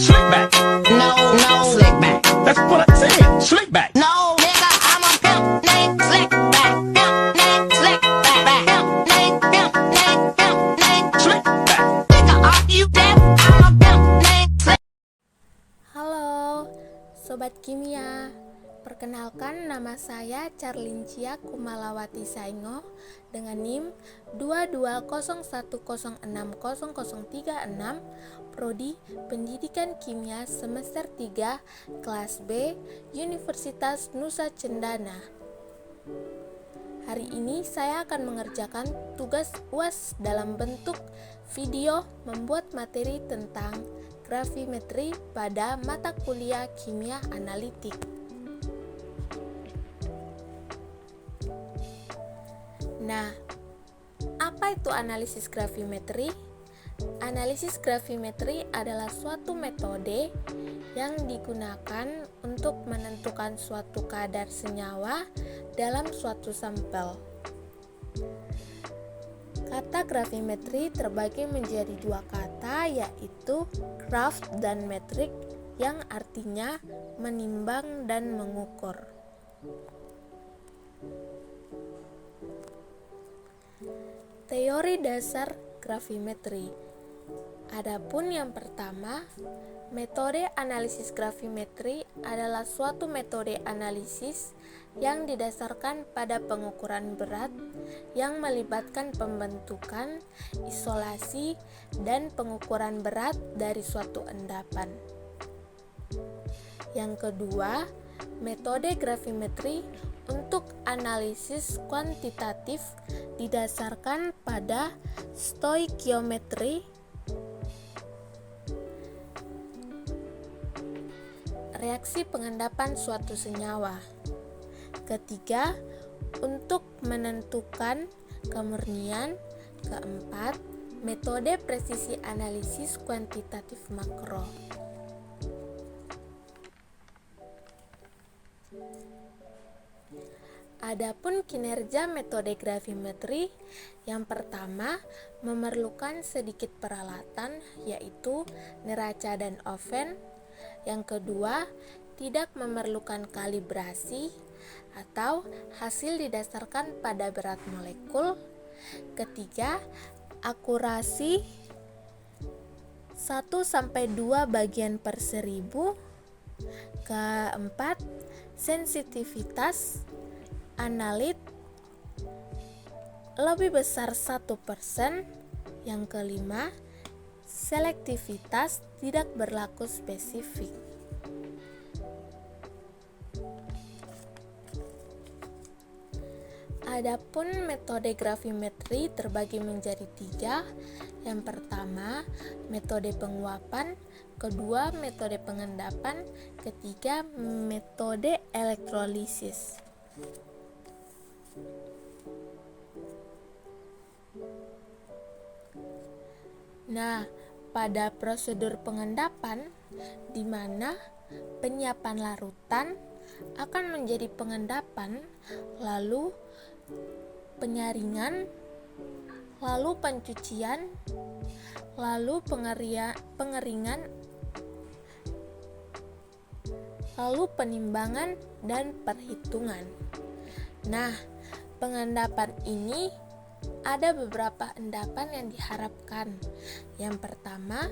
Slick back. No, slick back. That's what I said. Slick back. No, nigga, I'm a pimp named Slick Back. Pimp named Slick Back. Pimp named Slick back. Nigga, are you deaf? I'm a pimp named Slick. Halo, Sobat Kimia. Perkenalkan, nama saya Charlincia Kumalawati Saingo dengan NIM 2201060036, Prodi Pendidikan Kimia semester 3, kelas B, Universitas Nusa Cendana. Hari ini saya akan mengerjakan tugas UAS dalam bentuk video membuat materi tentang gravimetri pada mata kuliah kimia analitik. Nah, apa itu analisis gravimetri? Analisis gravimetri adalah suatu metode yang digunakan untuk menentukan suatu kadar senyawa dalam suatu sampel. Kata gravimetri terbagi menjadi dua kata, yaitu graph dan metrik, yang artinya menimbang dan mengukur. Teori dasar gravimetri. Adapun yang pertama, metode analisis gravimetri adalah suatu metode analisis yang didasarkan pada pengukuran berat yang melibatkan pembentukan, isolasi, dan pengukuran berat dari suatu endapan. Yang kedua, metode gravimetri untuk analisis kuantitatif didasarkan pada stoikiometri, reaksi pengendapan suatu senyawa. Ketiga, untuk menentukan kemurnian. Keempat, metode presisi analisis kuantitatif makro. Adapun kinerja metode gravimetri, yang pertama memerlukan sedikit peralatan, yaitu neraca dan oven. Yang kedua, tidak memerlukan kalibrasi atau hasil didasarkan pada berat molekul. Ketiga, akurasi 1-2 bagian per 1000. Keempat, sensitivitas analit lebih besar 1%. Yang kelima, selektivitas tidak berlaku spesifik. Adapun metode gravimetri terbagi menjadi 3. Yang pertama, metode penguapan. Kedua, metode pengendapan. Ketiga, metode elektrolisis. Nah, pada prosedur pengendapan, di mana penyiapan larutan akan menjadi pengendapan, lalu penyaringan, lalu pencucian, lalu pengeringan, lalu penimbangan dan perhitungan. Nah, pengendapan ini ada beberapa endapan yang diharapkan. Yang pertama,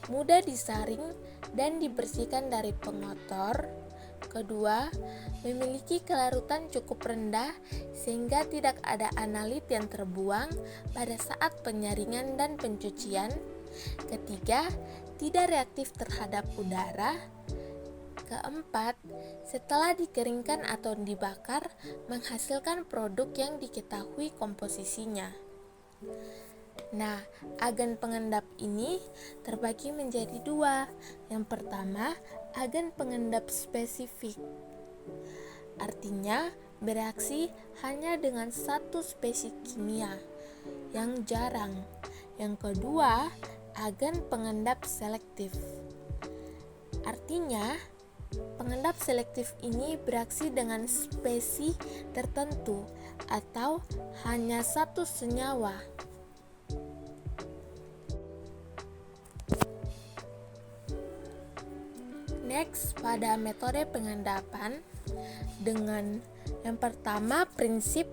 mudah disaring dan dibersihkan dari pengotor. Kedua, memiliki kelarutan cukup rendah sehingga tidak ada analit yang terbuang pada saat penyaringan dan pencucian. Ketiga, tidak reaktif terhadap udara. Keempat, setelah dikeringkan atau dibakar, menghasilkan produk yang diketahui komposisinya. Nah, agen pengendap ini terbagi menjadi 2. Yang pertama, agen pengendap spesifik. Artinya, bereaksi hanya dengan satu spesies kimia yang jarang. Yang kedua, agen pengendap selektif. Artinya, pengendap selektif ini bereaksi dengan spesies tertentu atau hanya satu senyawa. Next, pada metode pengendapan, dengan yang pertama prinsip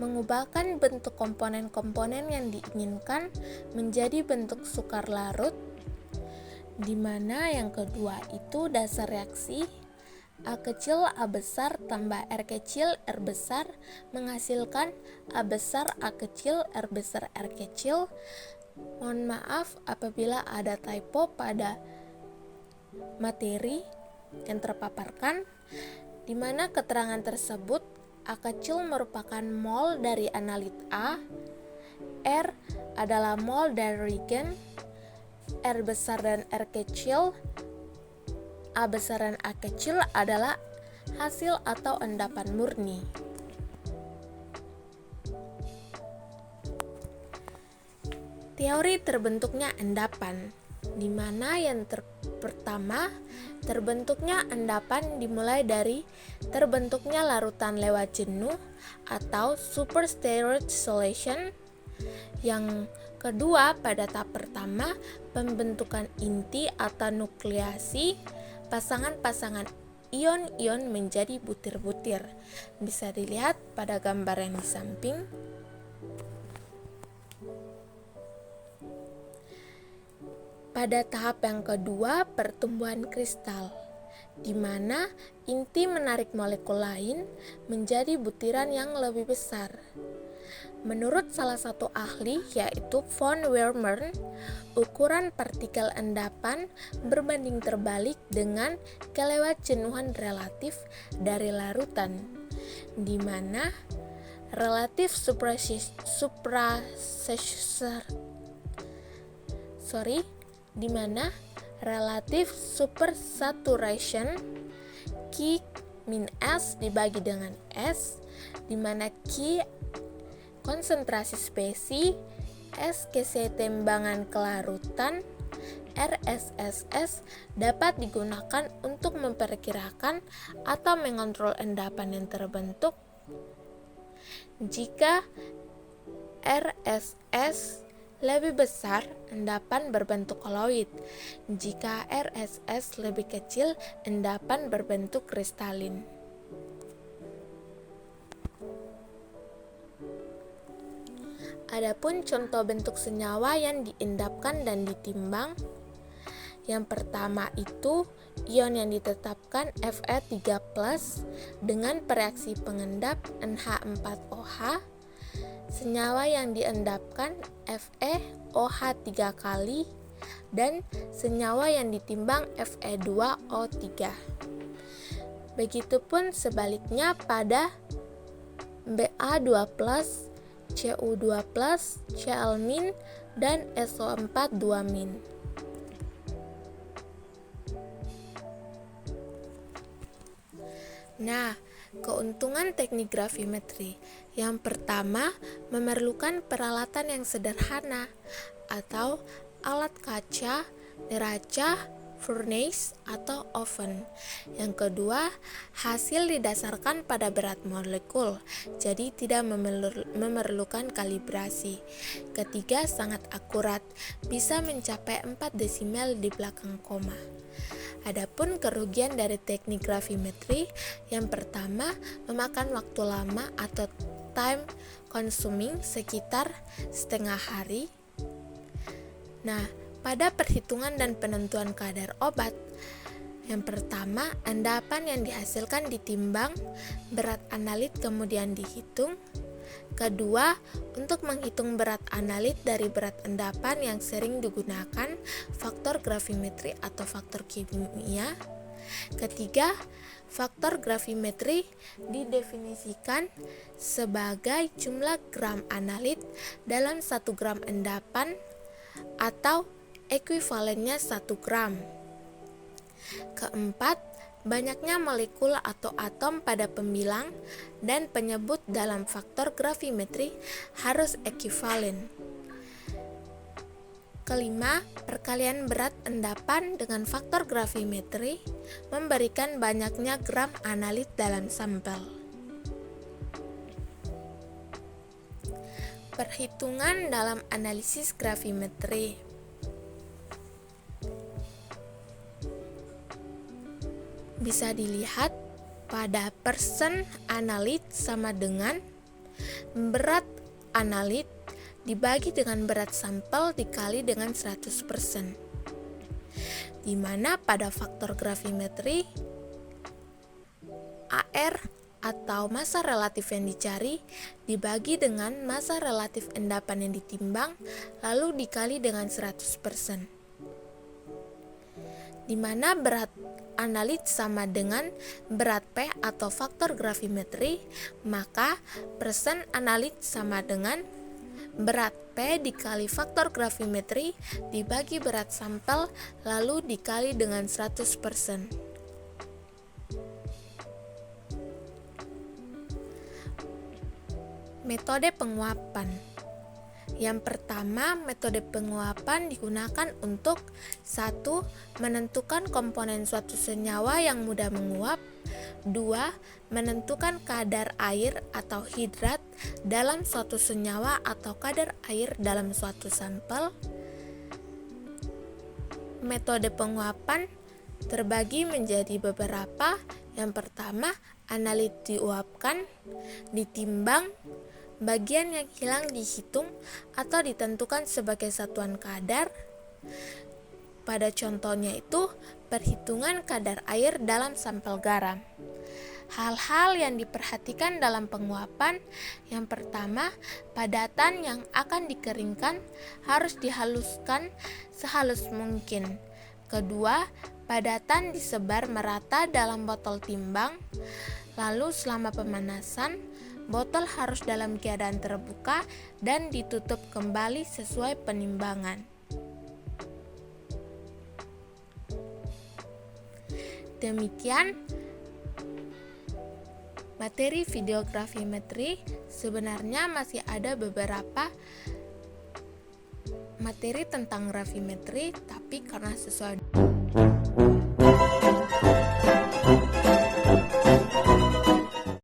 mengubahkan bentuk komponen-komponen yang diinginkan menjadi bentuk sukar larut, di mana yang kedua itu dasar reaksi A kecil A besar tambah R kecil R besar menghasilkan A besar A kecil R besar R kecil. Mohon maaf apabila ada typo pada materi yang terpaparkan, di mana keterangan tersebut A kecil merupakan mol dari analit A, R adalah mol dari reagen, R besar dan R kecil, A besar dan A kecil adalah hasil atau endapan murni. Teori terbentuknya endapan, di mana yang pertama terbentuknya endapan dimulai dari terbentuknya larutan lewat jenuh atau supersteric solution. Yang kedua, pada tahap pertama pembentukan inti atau nukleasi pasangan-pasangan ion-ion menjadi butir-butir. Bisa dilihat pada gambar yang di samping. Pada tahap yang kedua, pertumbuhan kristal, di mana inti menarik molekul lain menjadi butiran yang lebih besar. Menurut salah satu ahli yaitu von Wierman, ukuran partikel endapan berbanding terbalik dengan kelewat jenuhan relatif dari larutan, di mana relatif supersaturation Q min S dibagi dengan S, di mana Q konsentrasi spesi, S kesetimbangan kelarutan, RSSS dapat digunakan untuk memperkirakan atau mengontrol endapan yang terbentuk. Jika RSS lebih besar, endapan berbentuk koloid. Jika RSS lebih kecil, endapan berbentuk kristalin. Adapun contoh bentuk senyawa yang diendapkan dan ditimbang, yang pertama itu ion yang ditetapkan Fe3+ dengan bereaksi pengendap NH4OH, senyawa yang diendapkan FeOH 3 kali, dan senyawa yang ditimbang Fe2O3. Begitupun sebaliknya pada Ba2+, Cu2+, Cl-, dan SO4 2-. Nah, keuntungan teknik gravimetri. Yang pertama, memerlukan peralatan yang sederhana atau alat kaca, neraca, furnace, atau oven. Yang kedua, hasil didasarkan pada berat molekul, jadi tidak memerlukan kalibrasi. Ketiga, sangat akurat, bisa mencapai 4 desimal di belakang koma. Adapun kerugian dari teknik gravimetri, yang pertama, memakan waktu lama atau time consuming sekitar setengah hari. Nah, pada perhitungan dan penentuan kadar obat, yang pertama, endapan yang dihasilkan ditimbang, berat analit kemudian dihitung. Kedua, untuk menghitung berat analit dari berat endapan yang sering digunakan faktor gravimetri atau faktor kimia. Ketiga, faktor gravimetri didefinisikan sebagai jumlah gram analit dalam 1 gram endapan atau ekuivalennya 1 gram. Keempat, banyaknya molekul atau atom pada pembilang dan penyebut dalam faktor gravimetri harus ekuivalen. Kelima, perkalian berat endapan dengan faktor gravimetri memberikan banyaknya gram analit dalam sampel. Perhitungan dalam analisis gravimetri. bisa dilihat pada persen analit sama dengan berat analit dibagi dengan berat sampel dikali dengan 100%. Di mana pada faktor gravimetri AR atau massa relatif yang dicari dibagi dengan massa relatif endapan yang ditimbang lalu dikali dengan 100%. Di mana berat analit sama dengan berat P atau faktor gravimetri, maka persen analit sama dengan berat P dikali faktor gravimetri dibagi berat sampel lalu dikali dengan 100%. Metode penguapan. Yang pertama, metode penguapan digunakan untuk 1. Menentukan komponen suatu senyawa yang mudah menguap. 2. Menentukan kadar air atau hidrat dalam suatu senyawa atau kadar air dalam suatu sampel. Metode penguapan terbagi menjadi beberapa. Yang pertama, analit diuapkan, ditimbang, bagian yang hilang dihitung atau ditentukan sebagai satuan kadar. Pada contohnya itu, perhitungan kadar air dalam sampel garam. Hal-hal yang diperhatikan dalam penguapan, yang pertama, padatan yang akan dikeringkan harus dihaluskan sehalus mungkin. Kedua, padatan disebar merata dalam botol timbang. Lalu selama pemanasan, botol harus dalam keadaan terbuka dan ditutup kembali sesuai penimbangan. Demikian materi video gravimetri. Sebenarnya masih ada beberapa materi tentang gravimetri, tapi karena sesuai